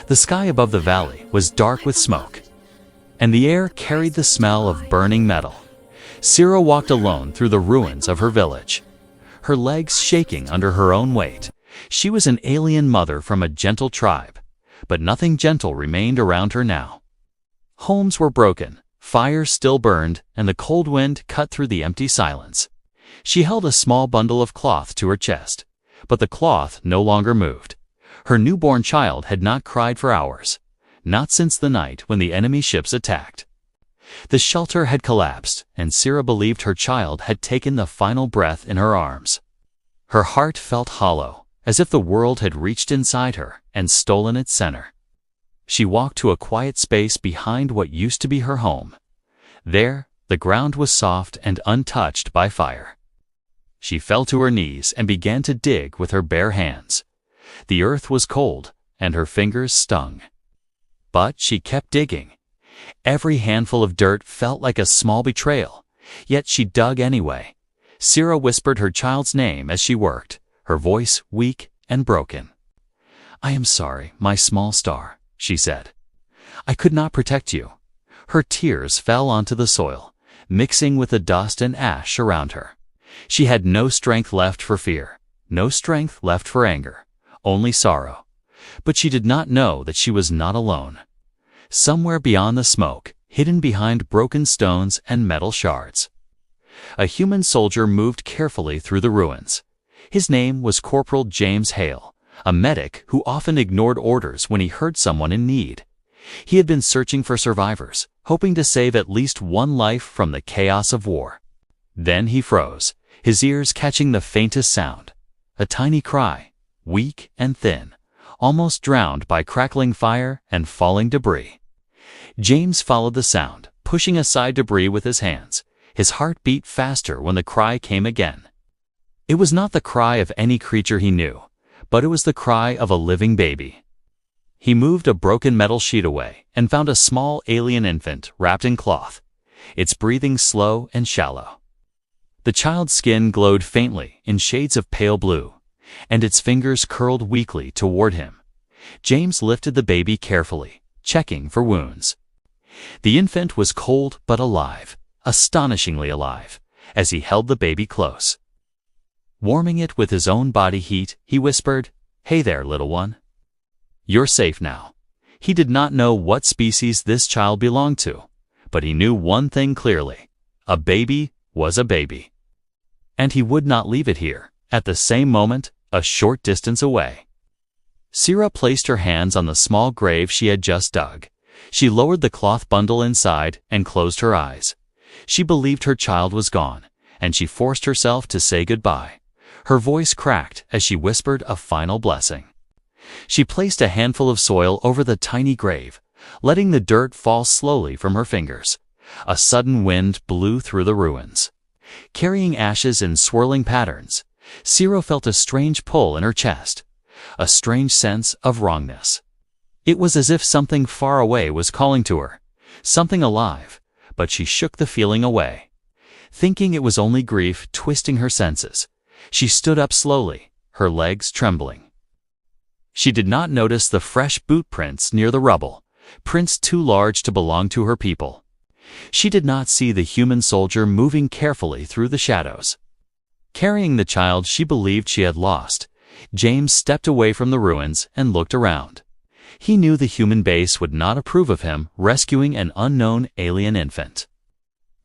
The sky above the valley was dark with smoke, and the air carried the smell of burning metal. Sira walked alone through the ruins of her village, her legs shaking under her own weight. She was an alien mother from a gentle tribe, but nothing gentle remained around her now. Homes were broken, fires still burned, and the cold wind cut through the empty silence. She held a small bundle of cloth to her chest, but the cloth no longer moved. Her newborn child had not cried for hours, not since the night when the enemy ships attacked. The shelter had collapsed, and Sira believed her child had taken the final breath in her arms. Her heart felt hollow, as if the world had reached inside her and stolen its center. She walked to a quiet space behind what used to be her home. There, the ground was soft and untouched by fire. She fell to her knees and began to dig with her bare hands. The earth was cold, and her fingers stung. But she kept digging. Every handful of dirt felt like a small betrayal, yet she dug anyway. Sira whispered her child's name as she worked, her voice weak and broken. "I am sorry, my small star," she said. "I could not protect you." Her tears fell onto the soil, mixing with the dust and ash around her. She had no strength left for fear, no strength left for anger, only sorrow. But she did not know that she was not alone. Somewhere beyond the smoke, hidden behind broken stones and metal shards, a human soldier moved carefully through the ruins. His name was Corporal James Hale, a medic who often ignored orders when he heard someone in need. He had been searching for survivors, hoping to save at least one life from the chaos of war. Then he froze, his ears catching the faintest sound, a tiny cry, weak and thin, almost drowned by crackling fire and falling debris. James followed the sound, pushing aside debris with his hands. His heart beat faster when the cry came again. It was not the cry of any creature he knew, but it was the cry of a living baby. He moved a broken metal sheet away and found a small alien infant wrapped in cloth, its breathing slow and shallow. The child's skin glowed faintly in shades of pale blue, and its fingers curled weakly toward him. James lifted the baby carefully, checking for wounds. The infant was cold but alive, astonishingly alive, as he held the baby close. Warming it with his own body heat, he whispered, "Hey there, little one. You're safe now." He did not know what species this child belonged to, but he knew one thing clearly: a baby was a baby. And he would not leave it here. At the same moment, a short distance away, Sira placed her hands on the small grave she had just dug. She lowered the cloth bundle inside and closed her eyes. She believed her child was gone, and she forced herself to say goodbye. Her voice cracked as she whispered a final blessing. She placed a handful of soil over the tiny grave, letting the dirt fall slowly from her fingers. A sudden wind blew through the ruins, carrying ashes in swirling patterns. Sira felt a strange pull in her chest, a strange sense of wrongness. It was as if something far away was calling to her, something alive, but she shook the feeling away. Thinking it was only grief twisting her senses, she stood up slowly, her legs trembling. She did not notice the fresh boot prints near the rubble, prints too large to belong to her people. She did not see the human soldier moving carefully through the shadows. Carrying the child she believed she had lost, James stepped away from the ruins and looked around. He knew the human base would not approve of him rescuing an unknown alien infant.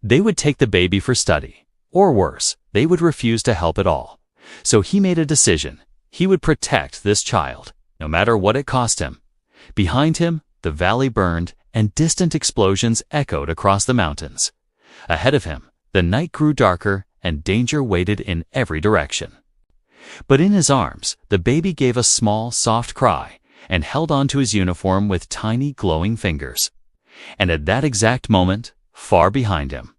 They would take the baby for study, or worse, they would refuse to help at all. So he made a decision. He would protect this child, no matter what it cost him. Behind him, the valley burned, and distant explosions echoed across the mountains. Ahead of him, the night grew darker, and danger waited in every direction. But in his arms, the baby gave a small, soft cry and held on to his uniform with tiny, glowing fingers. And at that exact moment, far behind him,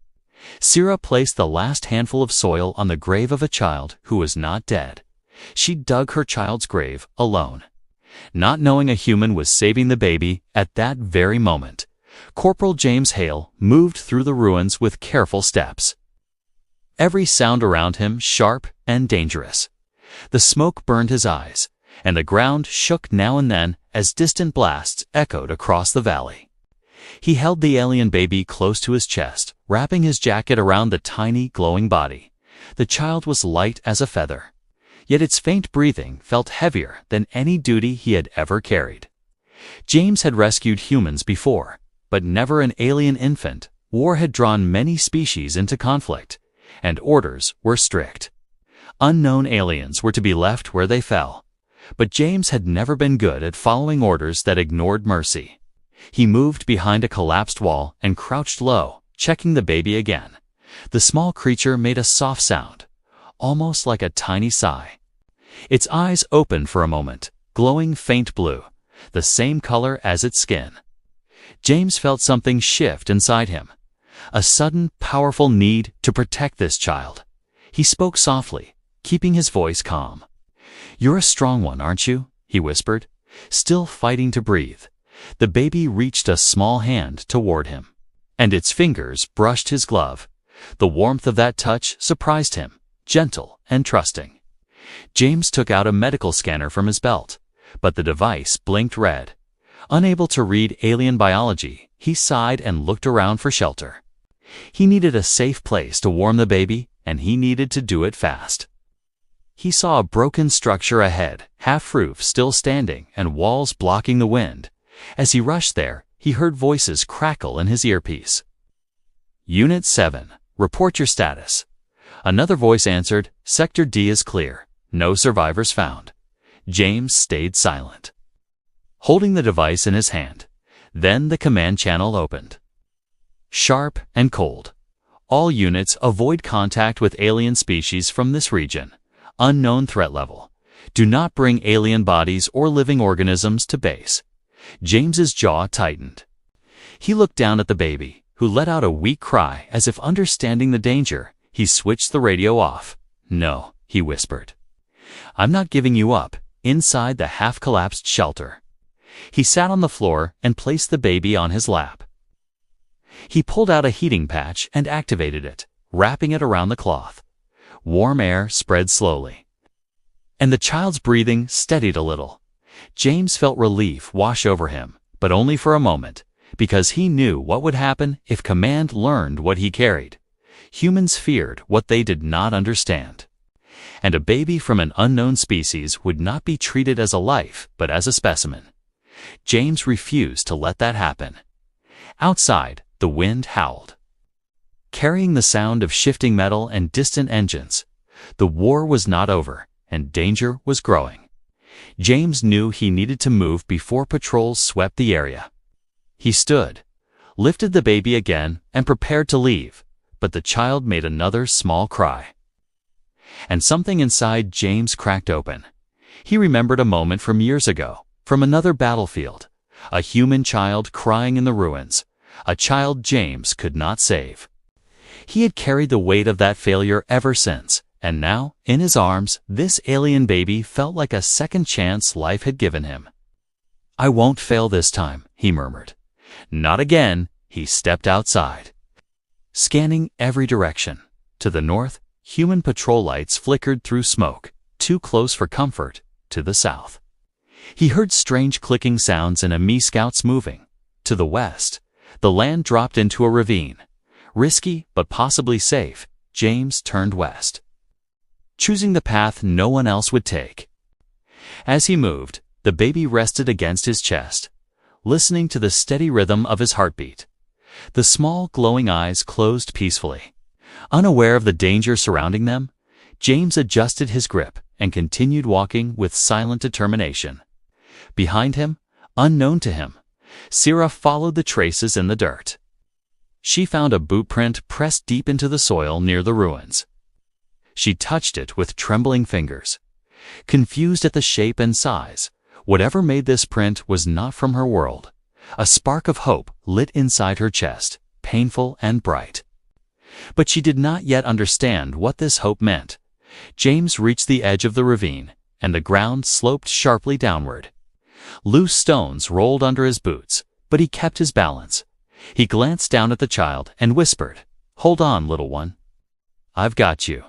Sira placed the last handful of soil on the grave of a child who was not dead. She dug her child's grave alone. Not knowing a human was saving the baby at that very moment, Corporal James Hale moved through the ruins with careful steps. Every sound around him sharp and dangerous. The smoke burned his eyes, and the ground shook now and then as distant blasts echoed across the valley. He held the alien baby close to his chest, wrapping his jacket around the tiny, glowing body. The child was light as a feather, yet its faint breathing felt heavier than any duty he had ever carried. James had rescued humans before, but never an alien infant. War had drawn many species into conflict, and orders were strict. Unknown aliens were to be left where they fell, but James had never been good at following orders that ignored mercy. He moved behind a collapsed wall and crouched low, checking the baby again. The small creature made a soft sound, almost like a tiny sigh. Its eyes opened for a moment, glowing faint blue, the same color as its skin. James felt something shift inside him, a sudden, powerful need to protect this child. He spoke softly, keeping his voice calm. "You're a strong one, aren't you?" he whispered, still fighting to breathe. The baby reached a small hand toward him, and its fingers brushed his glove. The warmth of that touch surprised him, gentle and trusting. James took out a medical scanner from his belt, but the device blinked red. Unable to read alien biology, he sighed and looked around for shelter. He needed a safe place to warm the baby, and he needed to do it fast. He saw a broken structure ahead, half-roof still standing and walls blocking the wind. As he rushed there, he heard voices crackle in his earpiece. "Unit 7, report your status." Another voice answered, "Sector D is clear. No survivors found." James stayed silent, holding the device in his hand. Then the command channel opened. Sharp and cold. "All units avoid contact with alien species from this region. Unknown threat level. Do not bring alien bodies or living organisms to base." James's jaw tightened. He looked down at the baby, who let out a weak cry as if understanding the danger. He switched the radio off. "No," he whispered. "I'm not giving you up." Inside the half-collapsed shelter, he sat on the floor and placed the baby on his lap. He pulled out a heating patch and activated it, wrapping it around the cloth. Warm air spread slowly, and the child's breathing steadied a little. James felt relief wash over him, but only for a moment, because he knew what would happen if Command learned what he carried. Humans feared what they did not understand, and a baby from an unknown species would not be treated as a life, but as a specimen. James refused to let that happen. Outside, the wind howled, carrying the sound of shifting metal and distant engines. The war was not over, and danger was growing. James knew he needed to move before patrols swept the area. He stood, lifted the baby again, and prepared to leave, but the child made another small cry, and something inside James cracked open. He remembered a moment from years ago, from another battlefield, a human child crying in the ruins, a child James could not save. He had carried the weight of that failure ever since, and now, in his arms, this alien baby felt like a second chance life had given him. "I won't fail this time," he murmured. "Not again." He stepped outside, scanning every direction. To the north, human patrol lights flickered through smoke, too close for comfort. To the south, he heard strange clicking sounds and enemy scouts moving. To the west, the land dropped into a ravine. Risky, but possibly safe, James turned west, choosing the path no one else would take. As he moved, the baby rested against his chest, listening to the steady rhythm of his heartbeat. The small, glowing eyes closed peacefully. Unaware of the danger surrounding them, James adjusted his grip and continued walking with silent determination. Behind him, unknown to him, Sarah followed the traces in the dirt. She found a boot print pressed deep into the soil near the ruins. She touched it with trembling fingers, confused at the shape and size. Whatever made this print was not from her world. A spark of hope lit inside her chest, painful and bright. But she did not yet understand what this hope meant. James reached the edge of the ravine, and the ground sloped sharply downward. Loose stones rolled under his boots, but he kept his balance. He glanced down at the child and whispered, "Hold on, little one. I've got you."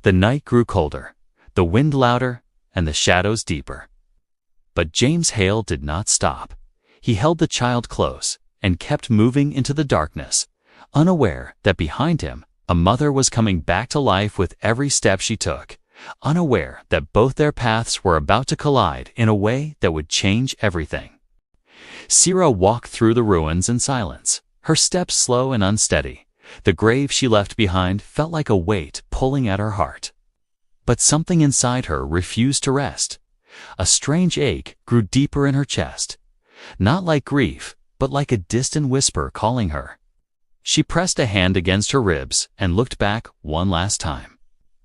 The night grew colder, the wind louder, and the shadows deeper. But James Hale did not stop. He held the child close and kept moving into the darkness, unaware that behind him, a mother was coming back to life with every step she took, unaware that both their paths were about to collide in a way that would change everything. Sierra walked through the ruins in silence, her steps slow and unsteady. The grave she left behind felt like a weight pulling at her heart. But something inside her refused to rest. A strange ache grew deeper in her chest, not like grief, but like a distant whisper calling her. She pressed a hand against her ribs and looked back one last time.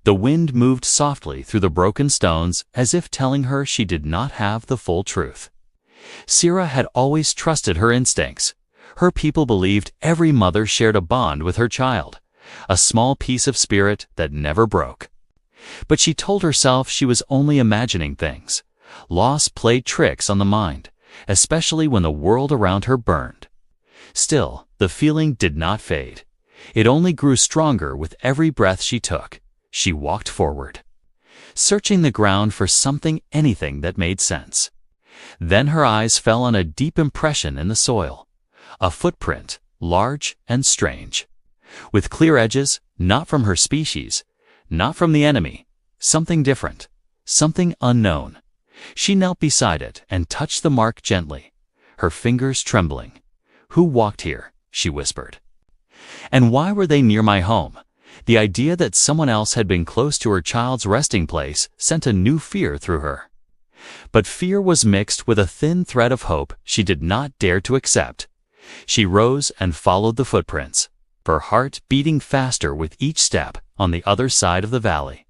The wind moved softly through the broken stones as if telling her she did not have the full truth. Sierra had always trusted her instincts. Her people believed every mother shared a bond with her child, a small piece of spirit that never broke. But she told herself she was only imagining things. Loss played tricks on the mind, especially when the world around her burned. Still, the feeling did not fade. It only grew stronger with every breath she took. She walked forward, searching the ground for anything that made sense. Then her eyes fell on a deep impression in the soil. A footprint, large and strange, with clear edges, not from her species, not from the enemy, something different, something unknown. She knelt beside it and touched the mark gently, her fingers trembling. "Who walked here?" she whispered. "And why were they near my home?" The idea that someone else had been close to her child's resting place sent a new fear through her. But fear was mixed with a thin thread of hope she did not dare to accept. She rose and followed the footprints, her heart beating faster with each step on the other side of the valley.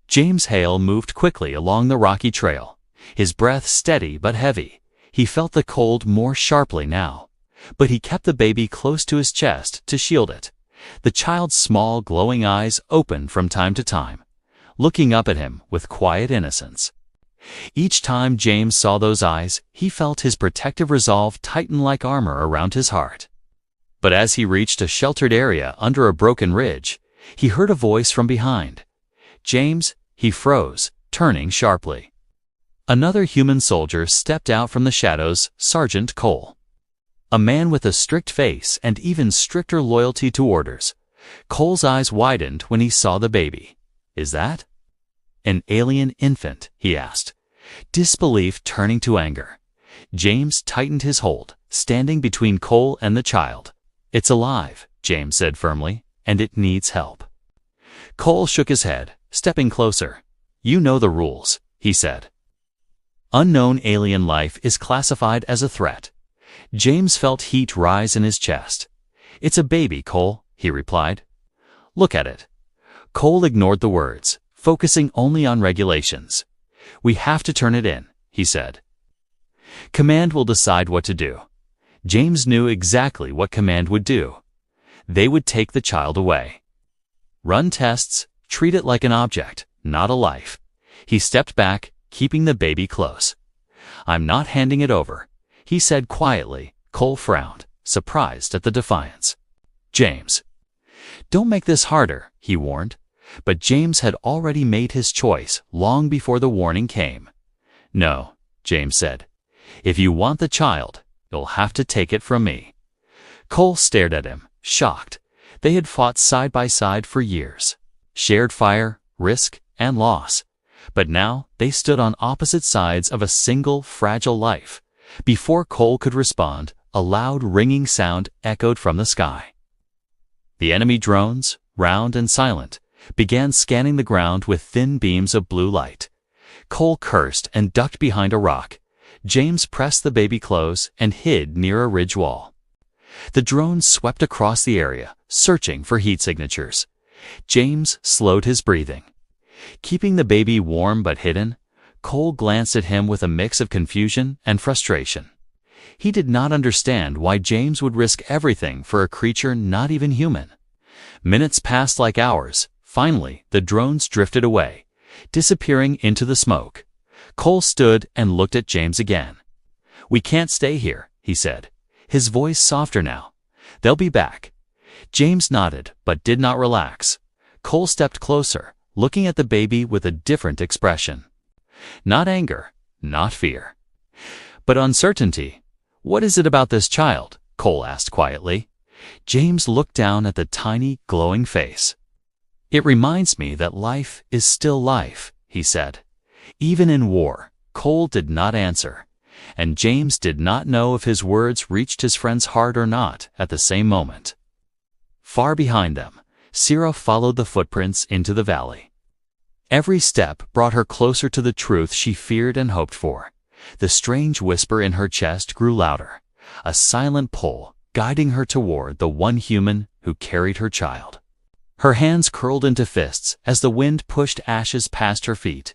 James Hale moved quickly along the rocky trail, his breath steady but heavy. He felt the cold more sharply now, but he kept the baby close to his chest to shield it. The child's small, glowing eyes opened from time to time, looking up at him with quiet innocence. Each time James saw those eyes, he felt his protective resolve tighten like armor around his heart. But as he reached a sheltered area under a broken ridge, he heard a voice from behind. "James," he froze, turning sharply. Another human soldier stepped out from the shadows, Sergeant Cole. A man with a strict face and even stricter loyalty to orders. Cole's eyes widened when he saw the baby. "Is that an alien infant?" he asked, disbelief turning to anger. James tightened his hold, standing between Cole and the child. "It's alive," James said firmly, "and it needs help." Cole shook his head, stepping closer. "You know the rules," he said. Unknown alien life is classified as a threat. James felt heat rise in his chest. "It's a baby, Cole," he replied. "Look at it." Cole ignored the words, focusing only on regulations. "We have to turn it in," he said. "Command will decide what to do." James knew exactly what Command would do. They would take the child away. Run tests, treat it like an object, not a life. He stepped back, keeping the baby close. "I'm not handing it over," he said quietly. Cole frowned, surprised at the defiance. "James." "Don't make this harder," he warned. But James had already made his choice long before the warning came. "No," James said. "If you want the child, you'll have to take it from me." Cole stared at him, shocked. They had fought side by side for years, shared fire, risk, and loss. But now they stood on opposite sides of a single, fragile life. Before Cole could respond, a loud, ringing sound echoed from the sky. The enemy drones, round and silent, began scanning the ground with thin beams of blue light. Cole cursed and ducked behind a rock. James pressed the baby close and hid near a ridge wall. The drones swept across the area, searching for heat signatures. James slowed his breathing. Keeping the baby warm but hidden, Cole glanced at him with a mix of confusion and frustration. He did not understand why James would risk everything for a creature not even human. Minutes passed like hours. Finally, the drones drifted away, disappearing into the smoke. Cole stood and looked at James again. "We can't stay here," he said, his voice softer now. "They'll be back." James nodded, but did not relax. Cole stepped closer, looking at the baby with a different expression. Not anger, not fear, But uncertainty. What is it about this child? Cole asked quietly. James looked down at the tiny, glowing face. It reminds me that life is still life, he said. Even in war. Cole did not answer, and James did not know if his words reached his friend's heart or not at the same moment. Far behind them, Sierra followed the footprints into the valley. Every step brought her closer to the truth she feared and hoped for. The strange whisper in her chest grew louder, a silent pull guiding her toward the one human who carried her child. Her hands curled into fists as the wind pushed ashes past her feet.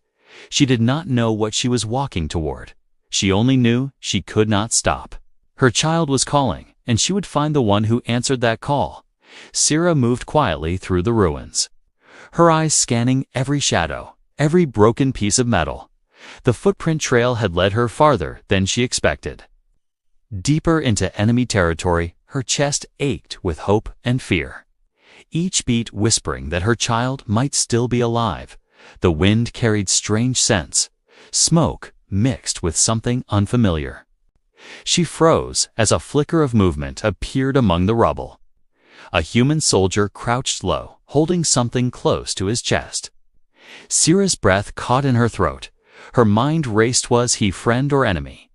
She did not know what she was walking toward. She only knew she could not stop. Her child was calling, and she would find the one who answered that call. Sierra moved quietly through the ruins, her eyes scanning every shadow, every broken piece of metal. The footprint trail had led her farther than she expected. Deeper into enemy territory, her chest ached with hope and fear. Each beat whispering that her child might still be alive. The wind carried strange scents, smoke mixed with something unfamiliar. She froze as a flicker of movement appeared among the rubble. A human soldier crouched low, holding something close to his chest. Sierra's breath caught in her throat. Her mind raced. Was he friend or enemy?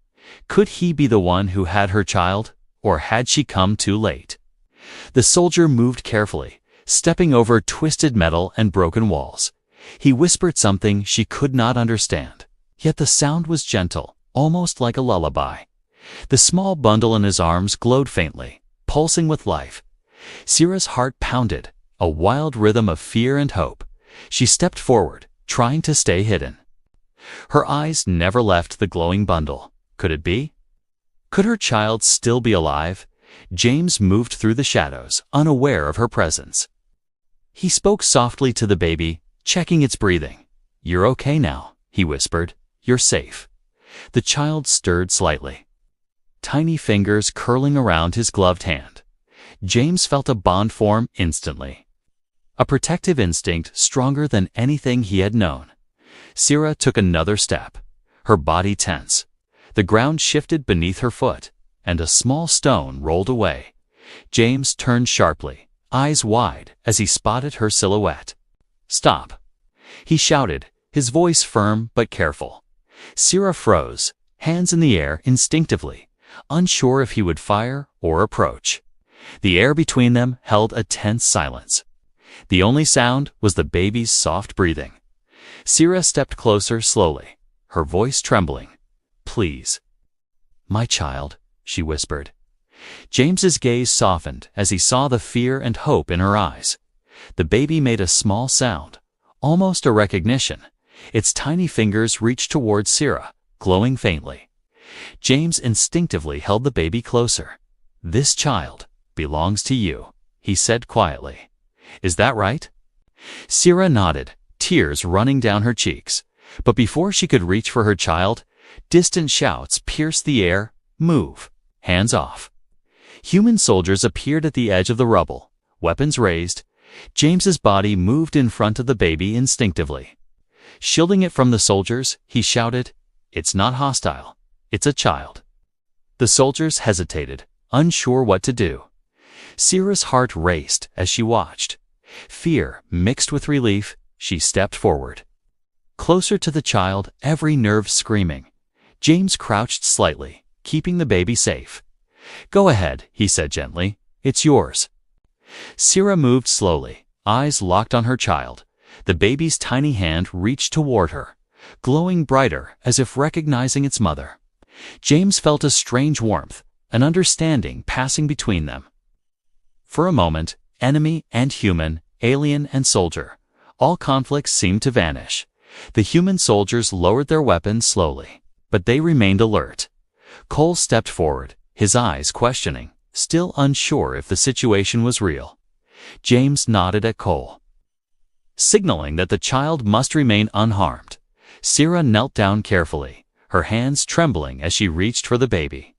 Could he be the one who had her child, or had she come too late? The soldier moved carefully, stepping over twisted metal and broken walls. He whispered something she could not understand, yet the sound was gentle, almost like a lullaby. The small bundle in his arms glowed faintly, pulsing with life. Sierra's heart pounded, a wild rhythm of fear and hope. She stepped forward, trying to stay hidden. Her eyes never left the glowing bundle. Could it be? Could her child still be alive? James moved through the shadows, unaware of her presence. He spoke softly to the baby, checking its breathing. "You're okay now," he whispered. "You're safe." The child stirred slightly, tiny fingers curling around his gloved hand. James felt a bond form instantly, a protective instinct stronger than anything he had known. Sierra took another step, her body tense. The ground shifted beneath her foot, and a small stone rolled away. James turned sharply, eyes wide, as he spotted her silhouette. "Stop!" he shouted, his voice firm but careful. Sierra froze, hands in the air instinctively, unsure if he would fire or approach. The air between them held a tense silence. The only sound was the baby's soft breathing. Sierra stepped closer slowly, her voice trembling. "Please." "My child," she whispered. James's gaze softened as he saw the fear and hope in her eyes. The baby made a small sound, almost a recognition. Its tiny fingers reached towards Sierra, glowing faintly. James instinctively held the baby closer. "This child belongs to you," he said quietly. "Is that right?" Sierra nodded, tears running down her cheeks. But before she could reach for her child, distant shouts pierced the air. "Move! Hands off!" Human soldiers appeared at the edge of the rubble, weapons raised. James's body moved in front of the baby instinctively. Shielding it from the soldiers, he shouted, "It's not hostile. It's a child." The soldiers hesitated, unsure what to do. Sierra's heart raced as she watched. Fear mixed with relief, she stepped forward. Closer to the child, every nerve screaming. James crouched slightly, keeping the baby safe. "Go ahead," he said gently. "It's yours." Sierra moved slowly, eyes locked on her child. The baby's tiny hand reached toward her, glowing brighter as if recognizing its mother. James felt a strange warmth, an understanding passing between them. For a moment, enemy and human, alien and soldier, all conflicts seemed to vanish. The human soldiers lowered their weapons slowly, but they remained alert. Cole stepped forward, his eyes questioning, still unsure if the situation was real. James nodded at Cole, signaling that the child must remain unharmed. Sierra knelt down carefully, her hands trembling as she reached for the baby.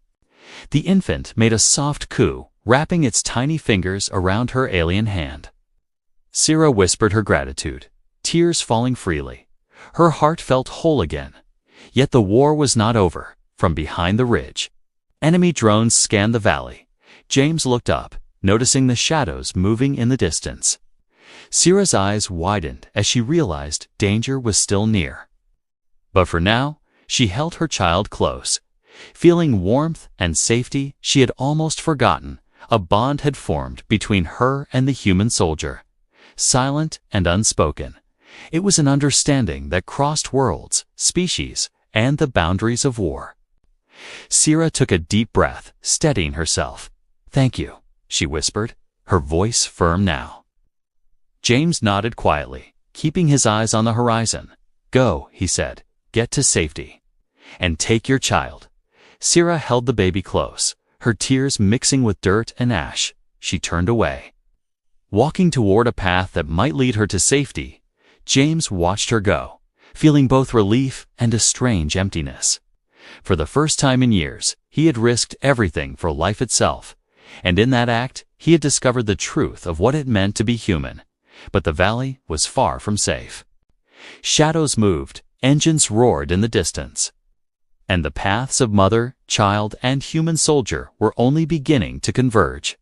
The infant made a soft coo, wrapping its tiny fingers around her alien hand. Sierra whispered her gratitude, tears falling freely. Her heart felt whole again. Yet the war was not over. from behind the ridge. Enemy drones scanned the valley. James looked up, noticing the shadows moving in the distance. Sierra's eyes widened as she realized danger was still near. But for now, she held her child close. Feeling warmth and safety she had almost forgotten, a bond had formed between her and the human soldier. Silent and unspoken, it was an understanding that crossed worlds, species, and the boundaries of war. Sierra took a deep breath, steadying herself. "Thank you," she whispered, her voice firm now. James nodded quietly, keeping his eyes on the horizon. "Go," he said, "get to safety. And take your child." Sierra held the baby close, her tears mixing with dirt and ash. She turned away. Walking toward a path that might lead her to safety, James watched her go, feeling both relief and a strange emptiness. For the first time in years, he had risked everything for life itself, and in that act, he had discovered the truth of what it meant to be human. But the valley was far from safe. Shadows moved, engines roared in the distance, and the paths of mother, child, and human soldier were only beginning to converge.